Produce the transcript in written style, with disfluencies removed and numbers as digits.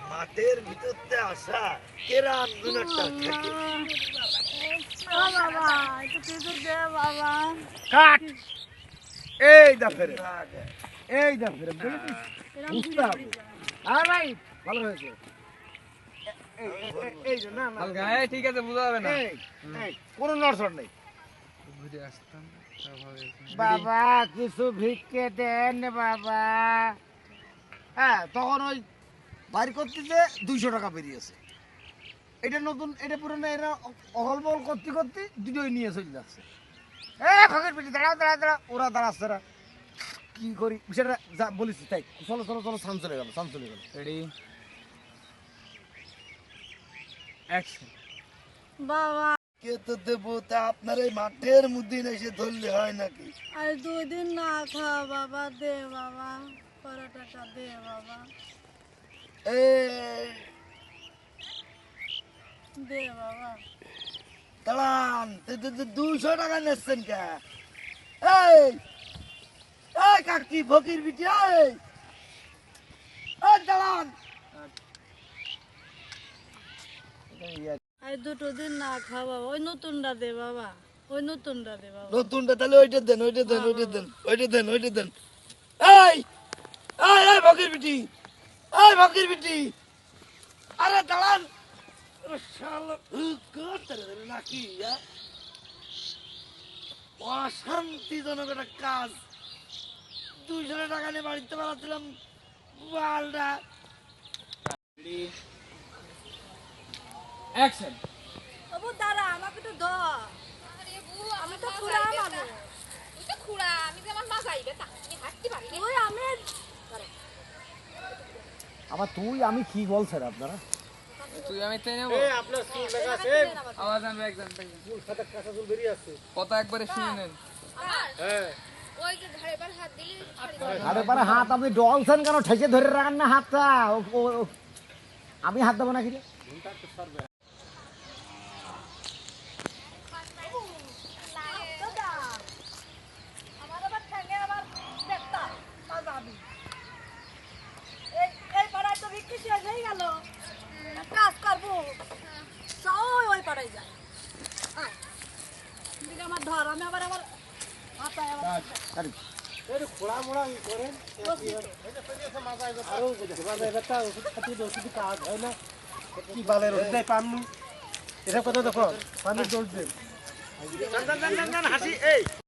মাঠের ভিতরতে আসা কেরাম গুণাটা থাকে বাবা একটু কিছু দে বাবা। কাট এই দা ফেরে এই দা ফেরে বুঝতে হবে। আর ভাই ভালো হয়েছে এই যে না না ঠিক আছে বোঝা যাবে না এই কোনো নড়চড় নেই ঘুরে আসতাম বাবা কিছু ভিক্ষে দেন বাবা। হ্যাঁ তখন ওই বাইর করতেছে 200 টাকা বেরিয়েছে। এটা নতুন এটা পুরনো এরা অহল বহল করতে করতে দুটোই নিয়ে চলে যাচ্ছে। ফকির পিটি দাঁড়াও দাঁড়া দাঁড়া ওরা দাঁড়াচ্ছে না কি করি সেটা যা বলিস তাই চলো চলো চলো সান চলে গেল সান চলে গেল। Ready action. বাবা কে তো দেবো তা আপনার এই মাঠের মধ্যে এসে ধরলে হয় নাকি? আর 2 দিন না খাওয়া বাবা, দে বাবা, পরোটাটা দে বাবা, এই দে বাবা। দাঁড়ান 200 টাকা নিচ্ছেন কে? এই এই কাকি ফকির বিটি এই এই দাঁড়ান আর 2 দিন না খাওয়া ওই নতুনটা দে বাবা, ওই নতুনটা দে বাবা। নতুনটা তাহলে ওইটা দেন ওইটা দেন ওইটা দেন ওইটা দেন ওইটা দেন। এই এই এই ফকির বিটি এই ফকির বিটি আরে দাঁড়ান শালা করতে নাকি অশান্তিজনক একটা কাজ 200 টাকা নিয়ে বাড়িতে বানাচ্ছিলাম বালটা। অ্যাকশন। বাবু দাঁড়া আমাকে তো ধর, আরে বউ আমি আমি তো তো খুড়া খুড়া মানুষ। তুই তো খুড়া আমি যে আমার মা যাইবে তা আমি হাঁটতে পারি না তুই আমি আবার তুই আমি কি বলছেন আপনারা? তুই আমি তাই নেব আপনার চুল লেখা আছে আওয়াজ আনবে একজন চুল সাদা কাঁচা চুল বেরিয়ে আসছে। কথা একবারে শুনে নেন। আমার হ্যাঁ ওই যে ঘরে বার হাত দিলি আরে পারে হাত আপনি ডলছেন কেন ঠেকে ধরে রাখেন না হাতটা আমি হাত দেবো না কি রে? আমার আবার ঠ্যাঙে আবার দেখতাম যাবি এই এই পাড়ায় তো বিক্রি শেষ হয়ে গেল, এক কাজ করবো যাও ওই পাড়ায় যাই। আয়, এদিকে আমার ধর আমি আবার আবার হাতায় আবার আরে কি বালের ওষুধ দেয় পামনু এসব কথা দেখো পানির দোষ দেন হাসি এই